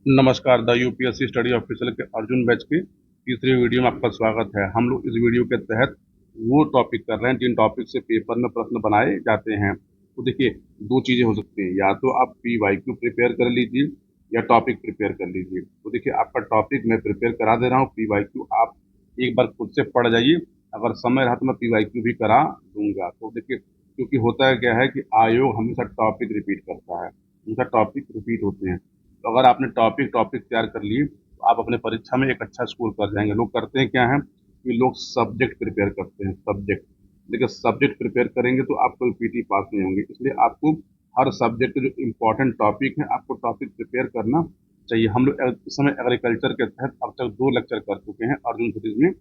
नमस्कार। The UPSC study official के Arjun batch के तीसरी वीडियो में आपका स्वागत है। हम लोग इस वीडियो के तहत वो टॉपिक कर रहे हैं जिन टॉपिक से पेपर में प्रश्न बनाए जाते हैं। तो देखिए, दो चीज़ें हो सकती हैं, या तो आप पीवाईक्यू प्रिपेयर कर लीजिए या टॉपिक प्रिपेयर कर लीजिए। तो देखिए, आपका टॉपिक मैं प्रिपेयर करा दे रहा हूँ, पीवाईक्यू आप एक बार खुद से पढ़ जाइए। अगर समय रहा तो मैं पीवाईक्यू भी करा दूंगा। तो देखिए, क्योंकि होता है क्या है कि आयोग हमेशा टॉपिक रिपीट करता है, उनका टॉपिक रिपीट होते हैं। तो अगर आपने टॉपिक टॉपिक तैयार कर लिए तो आप अपने परीक्षा में एक अच्छा स्कोर कर जाएंगे। लोग करते हैं क्या है कि लोग सब्जेक्ट प्रिपेयर करते हैं, सब्जेक्ट। लेकिन सब्जेक्ट प्रिपेयर करेंगे तो आप कोई पीटी पास नहीं होंगे। इसलिए आपको हर सब्जेक्ट के जो इम्पोर्टेंट टॉपिक है आपको टॉपिक प्रिपेयर करना चाहिए। हम लोग इस समय एग्रीकल्चर के तहत अब तक 2 लेक्चर कर चुके हैं अर्जुन सीरीज में,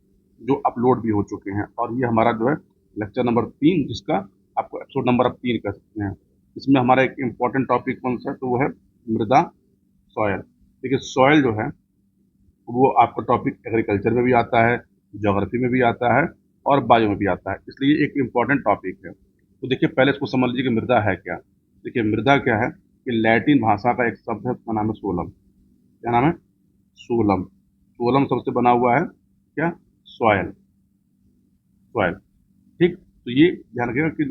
जो अपलोड भी हो चुके हैं। और ये हमारा जो है लेक्चर नंबर 3, जिसका आपको एपिसोड नंबर अब 3 कह सकते हैं। इसमें हमारा एक इम्पोर्टेंट टॉपिक कौन सा है, तो वो है मृदा, सॉयल। देखिए, सॉयल जो है वो आपका टॉपिक एग्रीकल्चर में भी आता है, ज्योग्राफी में भी आता है और बायो में भी आता है, इसलिए एक इम्पॉर्टेंट टॉपिक है। तो देखिए, पहले इसको समझ लीजिए कि मृदा है क्या। देखिए, मृदा क्या है कि लैटिन भाषा का एक शब्द है, उसका नाम है सोलम। क्या नाम है? सोलम। सोलम शब्द से बना हुआ है क्या? सॉयल। सॉयल। ठीक। तो ये ध्यान रखिएगा कि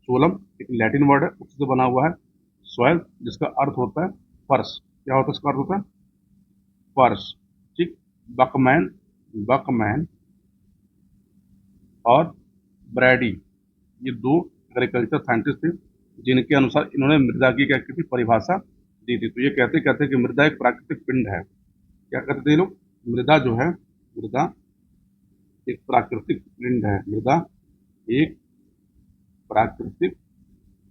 सोलम एक लैटिन वर्ड है, उससे बना हुआ है सॉयल, जिसका अर्थ होता है फर्श। क्या होता है इसका अर्थ? होता है फर्श। ठीक। बकमैन, बकमैन और ब्रैडी, ये दो एग्रीकल्चर साइंटिस्ट थे, जिनके अनुसार इन्होंने मृदा की क्या की थी, परिभाषा दी थी। तो ये कहते कहते कि मृदा एक प्राकृतिक पिंड है। क्या कहते थे ये लोग? मृदा जो है, मृदा एक प्राकृतिक पिंड है। मृदा एक प्राकृतिक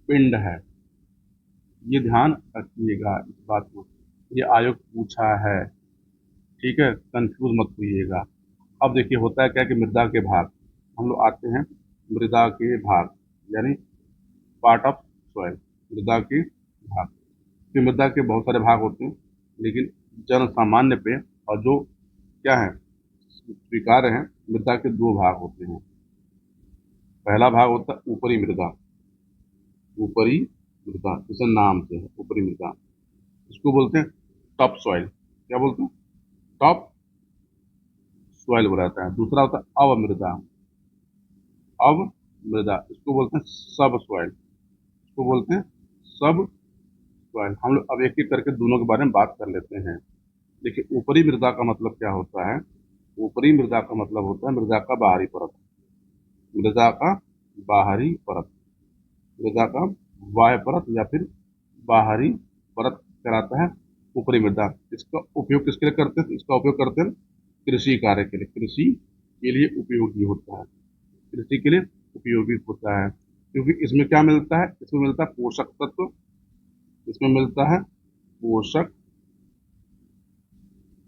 पिंड है। ये ध्यान रखिएगा इस बात को, ये आयोग पूछा है। ठीक है, कंफ्यूज मत होइएगा। अब देखिए, होता है क्या कि मृदा के भाग, हम लोग आते हैं मृदा के भाग, यानी पार्ट ऑफ सॉइल, मृदा के भाग। फिर मृदा के बहुत सारे भाग होते हैं, लेकिन जन सामान्य पे और जो क्या है स्वीकार्य है, मृदा के 2 भाग होते हैं। पहला भाग होता है ऊपरी मृदा। ऊपरी मृदा जैसे नाम से है, ऊपरी मृदा, इसको बोलते हैं टॉप सॉइल। क्या बोलते हैं? टॉप सॉइल बोला जाता है। दूसरा होता है अवमृदा। अवमृदा, इसको बोलते हैं सब सॉइल। इसको बोलते हैं सब सॉइल। हम लोग अब एक एक करके दोनों के बारे में बात कर लेते हैं। देखिए, ऊपरी मृदा का मतलब क्या होता है? ऊपरी मृदा का मतलब होता है मृदा का बाहरी परत। मृदा का बाहरी परत, मृदा का बाह्य परत या फिर बाहरी परत कहलाता है ऊपरी मृदा। इसका उपयोग किसके लिए करते हैं? इसका उपयोग करते हैं कृषि कार्य के लिए। कृषि के लिए उपयोगी होता है, कृषि के लिए उपयोगी होता है, क्योंकि इसमें क्या मिलता है? इसमें मिलता है पोषक तत्व, इसमें मिलता है पोषक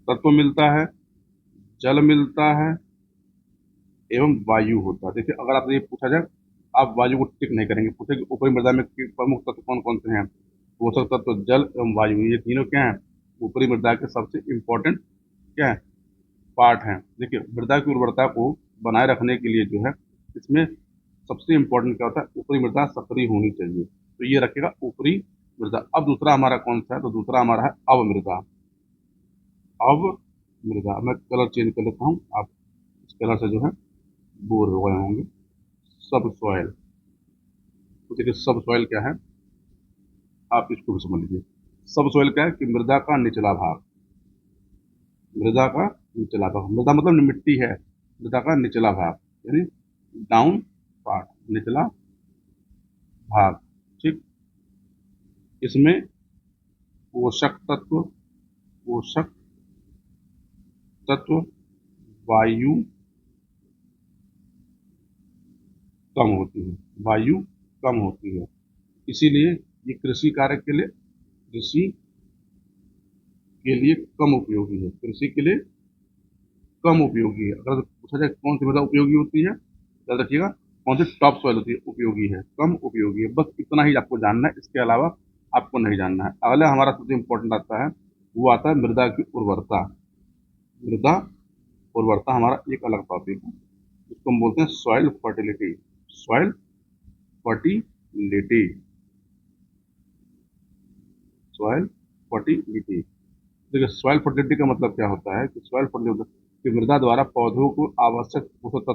तत्व मिलता है, जल मिलता है एवं वायु होता है। देखिए, अगर आपसे ये पूछा जाए, आप वायु को टिक नहीं करेंगे। पूछे कि ऊपरी मृदा में प्रमुख तत्व कौन कौन से हैं? पोषक तत्व, जल एवं वायु, ये तीनों क्या है? ऊपरी मृदा के सबसे इंपॉर्टेंट क्या है? पार्ट है। देखिए, मृदा की उर्वरता को बनाए रखने के लिए जो है, इसमें सबसे इंपॉर्टेंट क्या होता है? ऊपरी मृदा सक्रिय होनी चाहिए। तो ये रखेगा ऊपरी मृदा। अब दूसरा हमारा कौन सा है? तो दूसरा हमारा है अवमृदा। अवमृदा, मैं कलर चेंज कर लेता हूँ, आप इस कलर से जो है बोर हो गए होंगे। सब सॉइल। तो देखिए, सब सॉइल क्या है, आप इसको भी समझ लीजिए। सब सॉइल क्या है कि मृदा का निचला भाग। मृदा का निचला भाग, मृदा मतलब मिट्टी है, मृदा का निचला भाग यानी डाउन पार्ट, निचला भाग। ठीक। इसमें पोषक तत्व, पोषक तत्व, वायु कम होती है, वायु कम होती है। इसीलिए ये कृषि कार्य के लिए, कृषि के लिए कम उपयोगी है। कृषि के लिए कम उपयोगी है। अगर पूछा जाए कौन सी मृदा उपयोगी होती है, याद रखिएगा कौन सी टॉप सॉइल होती है उपयोगी है, कम उपयोगी है। बस इतना ही आपको जानना है, इसके अलावा आपको नहीं जानना है। अगला हमारा सबसे इंपॉर्टेंट आता है, वो आता है मृदा की उर्वरता। मृदा उर्वरता हमारा एक अलग टॉपिक है, इसको हम बोलते हैं soil fertility. Soil fertility, soil fertility. देखिए सॉइल फर्टिलिटी का मतलब क्या होता है कि सॉइल फर्टिलिटी कि मृदा द्वारा पौधों को आवश्यक पोषक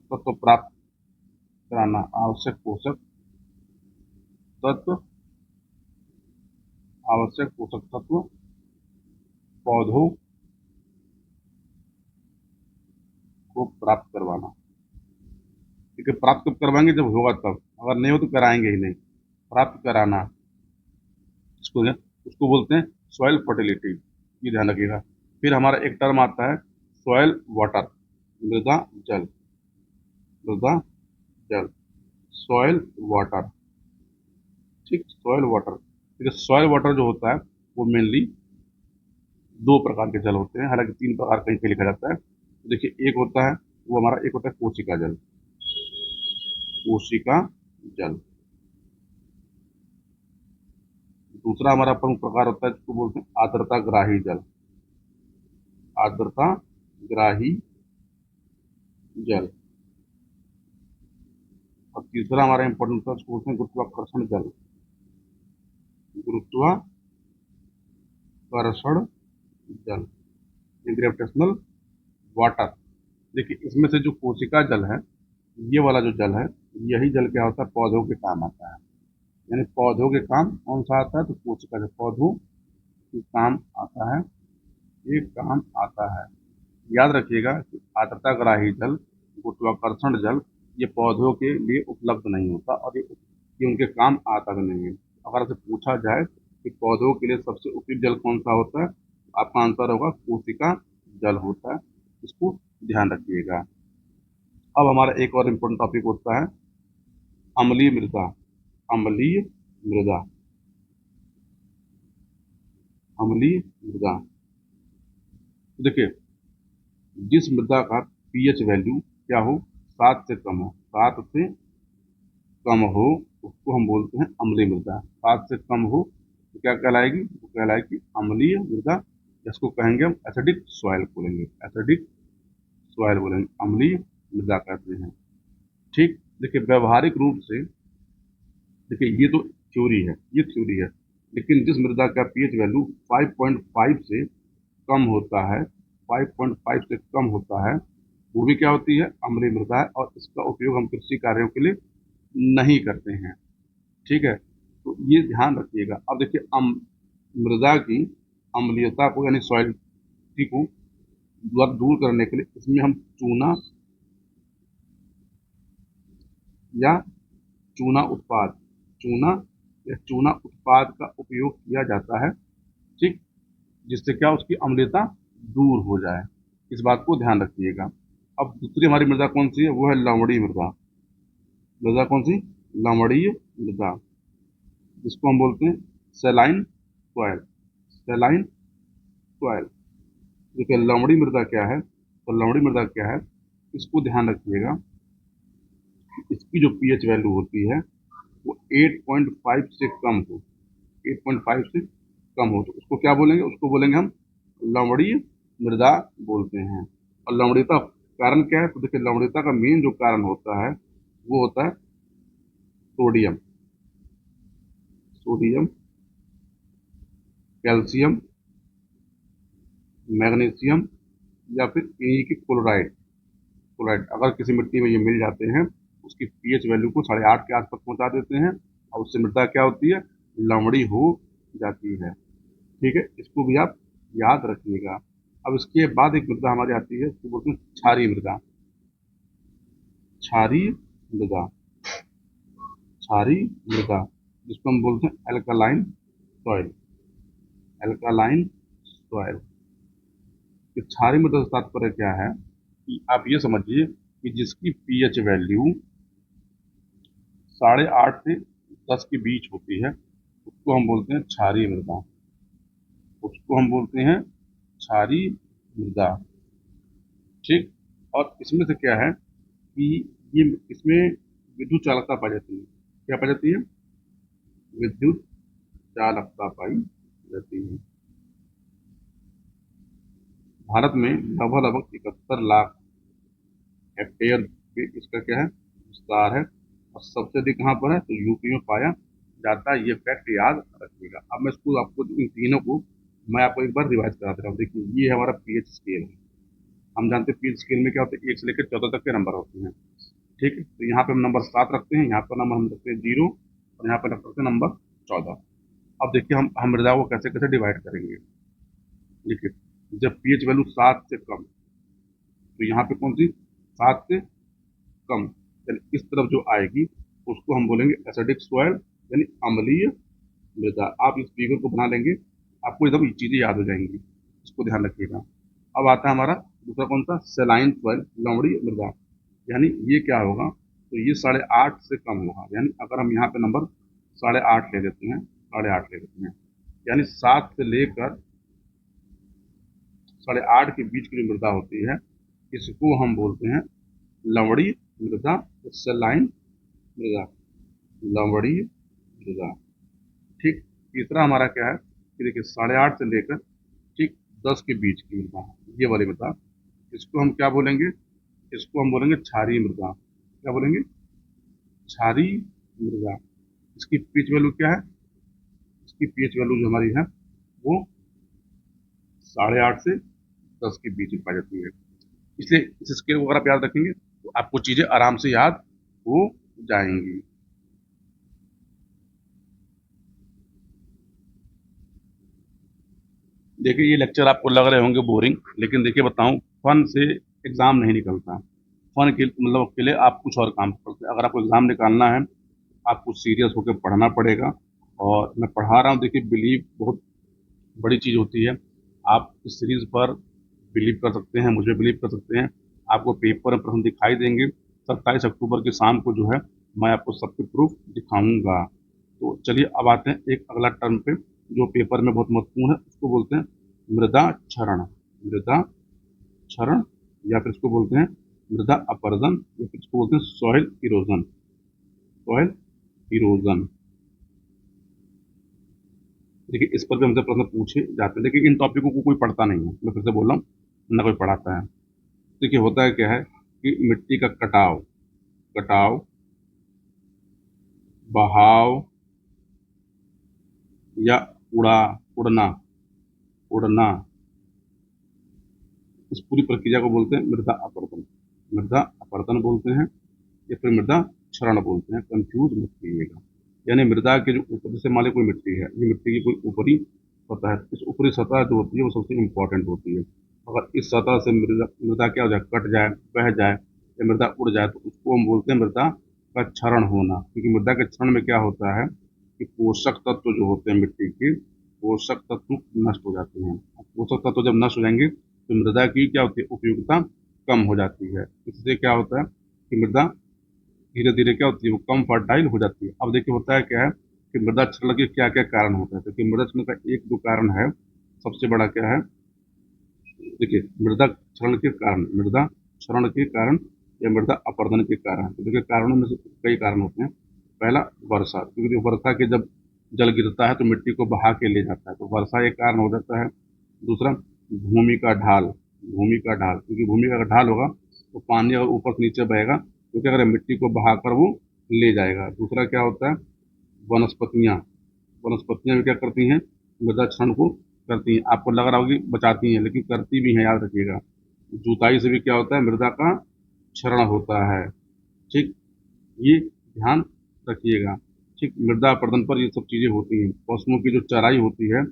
तत्व प्राप्त कराना, तत्व आवश्यक पोषक तत्व पौधों को प्राप्त करवाना। ठीक है, प्राप्त कब करवाएंगे, जब होगा तब, अगर नहीं हो तो कराएंगे ही नहीं। प्राप्त कराना, इसको उसको बोलते हैं सॉइल फर्टिलिटी, ये ध्यान रखिएगा। फिर हमारा एक टर्म आता है सॉइल वाटर, मृदा जल, मृदा जल, सॉइल वाटर। ठीक, सॉइल वाटर। ठीक है, सॉइल वाटर जो होता है वो मेनली दो प्रकार के जल होते हैं, हालांकि तीन प्रकार कहीं पे लिखा जाता है। तो देखिए, एक होता है वो हमारा, एक होता है कोशिका जल, कोशिका जल। दूसरा हमारा प्रमुख प्रकार होता है जिसको बोलते हैं आर्द्रता ग्राही जल, आर्द्रता ग्राही जल। और तीसरा हमारा इंपॉर्टेंट होता है उसको बोलते हैं गुरुत्वाकर्षण जल, गुरुत्वाकर्षण जल, ग्रेविटेशनल वाटर। देखिए, इसमें से जो कोशिका जल है, ये वाला जो जल है, यही जल क्या होता है, पौधों के काम आता है। यानी पौधों के काम कौन सा आता है, तो कोशिका जल पौधों के काम आता है, ये काम आता है। याद रखिएगा कि आर्द्रताग्राही जल, गुरुत्वाकर्षण जल, ये पौधों के लिए उपलब्ध नहीं होता, और ये उनके काम आता भी नहीं है। अगर आपसे पूछा जाए कि पौधों के लिए सबसे उपयुक्त जल कौन सा होता है, तो आपका आंसर होगा कोशिका जल होता है। इसको ध्यान रखिएगा। अब हमारा एक और इम्पोर्टेंट टॉपिक होता है अम्लीय मृदा, अम्लीय मृदा, अम्लीय मृदा। तो देखिए, जिस मृदा का पीएच वैल्यू क्या हो, 7 से कम हो, 7 से कम हो, उसको हम बोलते हैं अम्लीय मृदा। 7 से कम हो तो क्या कहलाएगी, वो कहलाएगी अम्लीय मृदा। इसको कहेंगे हम एसिडिक सॉइल बोलेंगे, एसिडिक सॉइल बोलेंगे, अम्लीय मृदा कहते हैं। ठीक, देखिए व्यवहारिक रूप से, देखिए ये तो थ्योरी है, ये थ्योरी है, लेकिन जिस मृदा का पीएच वैल्यू 5.5 से कम होता है, 5.5 से कम होता है, वो भी क्या होती है, अम्लीय मृदा है, और इसका उपयोग हम कृषि कार्यों के लिए नहीं करते हैं। ठीक है, तो ये ध्यान रखिएगा। अब देखिए, मृदा की अम्लीयता को यानी सॉइलिटी को दूर करने के लिए इसमें हम चूना या चूना उत्पाद, चूना या चूना उत्पाद का उपयोग किया जाता है। ठीक, जिससे क्या उसकी अम्लीयता दूर हो जाए, इस बात को ध्यान रखिएगा। अब दूसरी हमारी मृदा कौन सी है, वो है लवणीय मृदा। मृदा कौन सी, लवणीय मृदा, जिसको हम बोलते हैं सेलाइन सॉइल, सेलाइन सॉइल। देखिए लवणीय मृदा क्या है, तो लवणीय मृदा क्या है, इसको ध्यान रखिएगा। इसकी जो पीएच वैल्यू होती है वो 8.5 से कम हो, 8.5 से कम हो, तो उसको क्या बोलेंगे, उसको बोलेंगे हम लवणीय मृदा बोलते हैं। और लवणीयता कारण क्या है, तो देखिए लवणीयता का मेन जो कारण होता है वो होता है सोडियम, सोडियम, कैल्शियम, मैग्नीशियम, या फिर इन्हीं के क्लोराइड, क्लोराइड अगर किसी मिट्टी में ये मिल जाते हैं, उसकी पीएच वैल्यू को 8.5 के आसपास पहुंचा देते हैं, और उससे मृदा क्या होती है, लवणी हो जाती है। ठीक है, इसको भी आप याद रखिएगा। अब इसके बाद एक मृदा हमारी आती है, उसको बोलते हैं क्षारीय मृदा, क्षारीय मृदा, क्षारीय मृदा, जिसको हम बोलते हैं एल्कालाइन सॉइल, एल्कालाइन सॉइल। क्षारीय मृदा से तात्पर्य क्या है कि आप ये समझिए कि जिसकी पीएच वैल्यू 8.5 से 10 के बीच होती है, उसको हम बोलते हैं क्षारीय मृदा, उसको हम बोलते हैं क्षारीय मृदा। ठीक, और इसमें से क्या है कि ये इसमें विद्युत चालकता पाई जाती है, क्या पाई जाती है, विद्युत चालकता पाई जाती है। भारत में लगभग 71 लाख हेक्टेयर पे इसका क्या है, विस्तार है, और सबसे अधिक कहाँ पर है, तो यूपी में पाया जाता है। ये फैक्ट याद रखिएगा। अब मैं इसको आपको इन तीनों को मैं आपको एक बार रिवाइज करा दे रहा हूँ। देखिए ये है हमारा पीएच स्केल है। हम जानते हैं पीएच स्केल में क्या होता है, 1 से लेकर 14 तक के नंबर होते हैं। ठीक है, तो यहाँ पे हम नंबर 7 रखते हैं, यहाँ पर नंबर हम रखते हैं 0 और यहाँ पर रख सकते हैं नंबर 14। अब देखिए हम मृदा को कैसे कैसे डिवाइड करेंगे। देखिए जब पीएच वैल्यू 7 से कम, तो यहाँ पे कौन सी 7 से कम, यानी इस तरफ जो आएगी उसको हम बोलेंगे एसिडिक सॉइल, यानी अम्लीय मृदा। आप इस फिगर को बना लेंगे, आपको एकदम ये चीजें याद हो जाएंगी, इसको ध्यान रखिएगा। अब आता है हमारा दूसरा कौन सा, सेलाइन सॉइल, लवणीय मृदा। यानी ये क्या होगा, तो ये 8.5 से कम होगा। यानी अगर हम यहाँ पे नंबर 8.5 ले लेते हैं, 8.5 ले लेते हैं, यानी 7 से लेकर 8.5 के बीच की जो मृदा होती है, इसको हम बोलते हैं लवणीय मृदा, सेलाइन मृदा, लवणीय मृदा। ठीक, तीसरा हमारा क्या है कि देखिए 8.5 से लेकर ठीक 10 के बीच की मृदा, ये वाली मृदा, इसको हम क्या बोलेंगे, इसको हम बोलेंगे क्षारीय मृदा। क्या बोलेंगे, क्षारीय मृदा। इसकी पीएच वैल्यू क्या है, इसकी पीएच वैल्यू जो हमारी है वो 8.5 से 10 के बीच में पाई जाती है। इसलिए इस स्केल को अगर आप याद रखेंगे तो आपको चीजें आराम से याद हो जाएंगी। देखिए ये लेक्चर आपको लग रहे होंगे बोरिंग, लेकिन देखिए बताऊं, फन से एग्जाम नहीं निकलता। फन के मतलब के लिए आप कुछ और काम करते हैं। अगर आपको एग्जाम निकालना है, आपको सीरियस होकर पढ़ना पड़ेगा। और मैं पढ़ा रहा हूँ, देखिए बिलीव बहुत बड़ी चीज़ होती है। आप इस सीरीज पर बिलीव कर सकते हैं, मुझे बिलीव कर सकते हैं। आपको पेपर में प्रश्न दिखाई देंगे। 27 अक्टूबर की शाम को जो है मैं आपको सबके प्रूफ दिखाऊंगा। तो चलिए अब आते हैं एक अगला टर्म पे जो पेपर में बहुत महत्वपूर्ण है, उसको बोलते हैं मृदा क्षरण। मृदा क्षरण, या फिर इसको बोलते हैं मृदा अपरदन, या फिर इसको बोलते हैं सॉइल इरोजन। सॉइल इरोजन, देखिए इस पर भी हमसे प्रश्न पूछे जाते हैं। देखिए इन टॉपिकों को कोई पढ़ता नहीं है, मैं फिर से बोल रहा हूँ, ना कोई पढ़ाता है। देखिए होता है क्या है कि मिट्टी का कटाव, कटाव, बहाव या उड़ा, उड़ना, उड़ना, इस पूरी प्रक्रिया को बोलते हैं मृदा अपरदन। मृदा अपरदन बोलते हैं या फिर मृदा क्षरण बोलते हैं, कंफ्यूज मत कीजिएगा। यानी मृदा के जो ऊपर, जैसे मान ली कोई मिट्टी है, ये मिट्टी की कोई ऊपरी सतह है, इस ऊपरी सतह जो होती है वो सबसे इम्पोर्टेंट होती है। अगर इस सतह से मृदा मृदा क्या हो जाए, कट जाए, बह जाए या मृदा उड़ जाए, तो उसको हम बोलते हैं मृदा का क्षरण होना। क्योंकि मृदा के क्षरण में क्या होता है कि पोषक तत्व जो होते हैं मिट्टी के, पोषक तत्व नष्ट हो जाते हैं। पोषक तत्व जब नष्ट हो जाएंगे तो मृदा की क्या होती है, उपयोगिता कम हो जाती है। इससे क्या होता है कि मृदा धीरे धीरे क्या होती है, वो कम फर्टाइल हो जाती है। अब देखिए होता है क्या है कि मृदा क्षरण के क्या क्या कारण होता है। क्योंकि मृदा क्षरण का एक दो कारण है, सबसे बड़ा क्या है, देखिए मृदा क्षरण के कारण, मृदा क्षरण के कारण या मृदा अपरदन के कारण। तो देखिए कारणों में से कई कारण होते हैं। पहला वर्षा, क्योंकि वर्षा के जब जल गिरता है तो मिट्टी को बहा के ले जाता है, तो वर्षा एक कारण हो जाता है। दूसरा भूमि का ढाल, भूमि का ढाल, क्योंकि भूमि का अगर ढाल होगा तो पानी अगर ऊपर से नीचे बहेगा, क्योंकि अगर मिट्टी को बहाकर वो ले जाएगा। दूसरा क्या होता है, वनस्पतियाँ, वनस्पतियाँ भी क्या करती हैं, मृदा क्षरण को करती हैं। आपको लग रहा होगा कि बचाती हैं, लेकिन करती भी हैं, याद रखिएगा। जुताई से भी क्या होता है, मृदा का क्षरण होता है। ठीक, ये ध्यान रखिएगा। ठीक, मृदा अपरदन पर ये सब चीजें होती हैं। पशुओं की जो चराई होती है,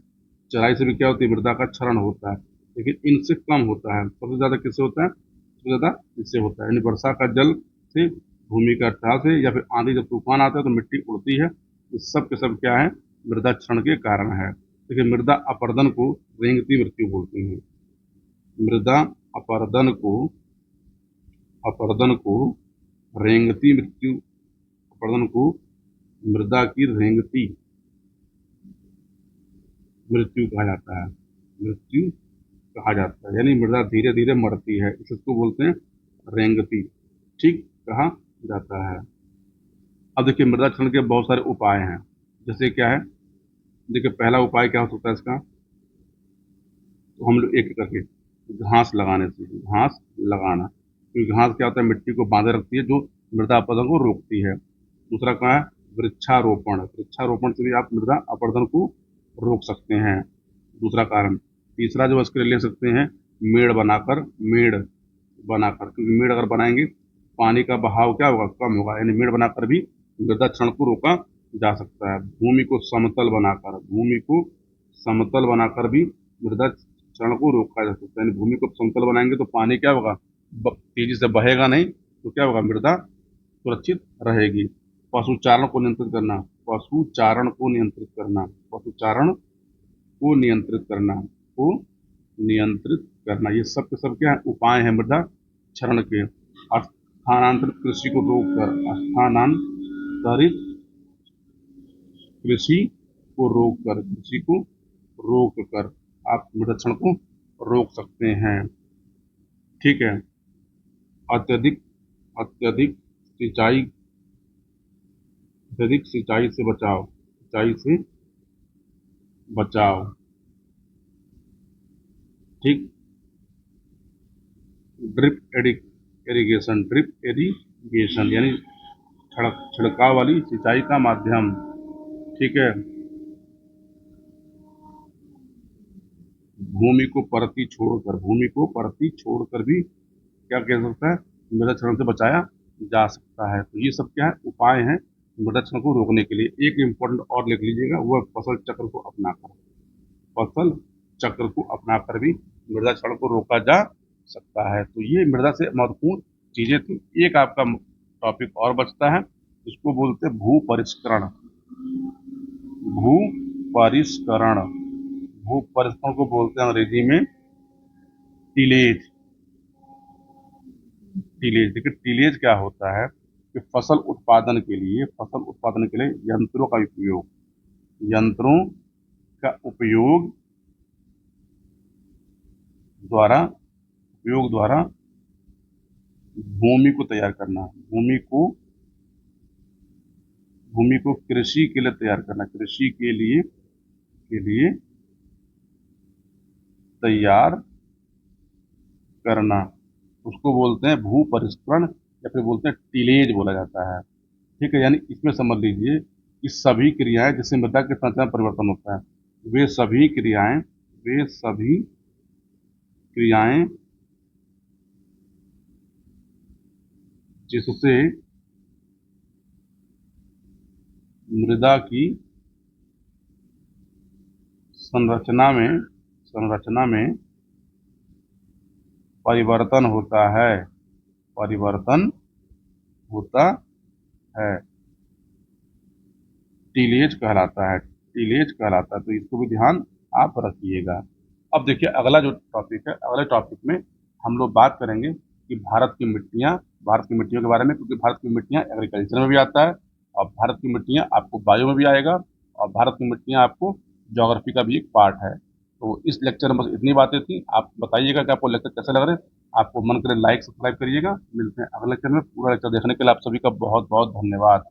चराई से भी क्या होती है, मृदा का क्षरण होता है। लेकिन इनसे कम होता है। सबसे ज्यादा किससे होता है, सबसे ज्यादा इससे होता है, यानी वर्षा का जल से, भूमि का ढाल से, या फिर आंधी जब तूफान आता है तो मिट्टी उड़ती है। ये सब के सब क्या है, मृदा क्षरण के कारण है। देखिए मृदा अपरदन को रेंगती मृत्यु बोलते हैं। मृदा अपरदन को, अपरदन को रेंगती मृत्यु, अपरदन को मृदा की रेंगती मृत्यु कहा जाता है। मृत्यु कहा जाता है, यानी मृदा धीरे धीरे मरती है, इसको बोलते हैं रेंगती। ठीक, कहा जाता है। अब देखिए मृदा क्षरण के बहुत सारे उपाय हैं। जैसे क्या है, देखिए पहला उपाय क्या हो सकता है इसका, तो हम लोग एक एक करके, घास लगाने से, घास लगाना। क्योंकि घास क्या होता है, मिट्टी को बांधे रखती है, जो मृदा अपरदन को रोकती है। दूसरा क्या है, वृक्षारोपण। वृक्षारोपण से भी आप मृदा अपरदन को रोक सकते हैं, दूसरा कारण। तीसरा जो इसके लिए ले सकते हैं, मेड़ बनाकर, मेड़ बनाकर, क्योंकि मेड़ अगर बनाएंगे पानी का बहाव क्या होगा, कम होगा, यानी मेड़ बनाकर भी मृदा क्षरण को रोका जा सकता है। भूमि को समतल बनाकर, भूमि को समतल बनाकर भी मृदा क्षरण को रोका जा सकता है। यानी भूमि को समतल बनाएंगे तो पानी क्या होगा, तेजी से बहेगा नहीं, तो क्या होगा, मृदा सुरक्षित रहेगी। पशुचारण को नियंत्रित करना, पशुचारण को नियंत्रित करना, पशुचारण को नियंत्रित करना, को नियंत्रित करना, ये सब के सब क्या है, उपाय हैं मृदा क्षरण के। स्थानांतरित कृषि को रोककर, स्थानांतरित कृषि को रोककर, कृषि को रोक कर आप मृदा क्षरण को रोक सकते हैं। ठीक है। अत्यधिक अत्यधिक सिंचाई, अत्यधिक सिंचाई से बचाव, सिंचाई से बचाव। ठीक। ड्रिप इरिगेशन, ड्रिप इरिगेशन यानी छिड़काव वाली सिंचाई का माध्यम। ठीक है। भूमि को परती छोड़कर, भूमि को परती छोड़कर भी क्या कह सकता है, मृदा क्षरण से बचाया जा सकता है। तो ये सब क्या है, उपाय हैं मृदा क्षरण को रोकने के लिए। एक इम्पोर्टेंट और लिख लीजिएगा, वो है फसल चक्र को अपनाकर, फसल चक्र को अपनाकर भी मृदा क्षरण को रोका जा सकता है। तो ये मृदा से महत्वपूर्ण चीजें थी। एक आपका टॉपिक और बचता है, इसको बोलते हैं भू परिष्करण। भू परिष्करण, भू परिष्करण को बोलते हैं अंग्रेजी में टीलेज। टीलेज, देखिए टीलेज क्या होता है कि फसल उत्पादन के लिए, फसल उत्पादन के लिए यंत्रों का उपयोग, यंत्रों का द्वारा उपयोग द्वारा भूमि को तैयार करना, भूमि को कृषि के लिए तैयार करना, कृषि के लिए तैयार करना, उसको बोलते हैं भू परिष्करण या फिर बोलते हैं टीलेज बोला जाता है। ठीक है। यानी इसमें समझ लीजिए कि सभी क्रियाएं जिससे मृदा के संरचना में परिवर्तन होता है, वे सभी क्रियाएं, वे सभी क्रियाएं जिससे मृदा की संरचना में परिवर्तन होता है, परिवर्तन होता है, टीलेज कहलाता है, टीलेज कहलाता है। तो इसको भी ध्यान आप रखिएगा। अब देखिए अगला जो टॉपिक है, अगले टॉपिक में हम लोग बात करेंगे कि भारत की मिट्टियाँ, भारत की मिट्टियों के बारे में, क्योंकि भारत की मिट्टियाँ एग्रीकल्चर में भी आता है और भारत की मिट्टियाँ आपको बायो में भी आएगा और भारत की मिट्टियाँ आपको ज्योग्राफी का भी एक पार्ट है। तो इस लेक्चर में बस इतनी बातें थी। आप बताइएगा कि आपको लेक्चर कैसे लग रहे हैं। आपको मन करे लाइक सब्सक्राइब करिएगा। मिलते हैं अगले लेक्चर में। पूरा लेक्चर देखने के लिए आप सभी का बहुत बहुत धन्यवाद।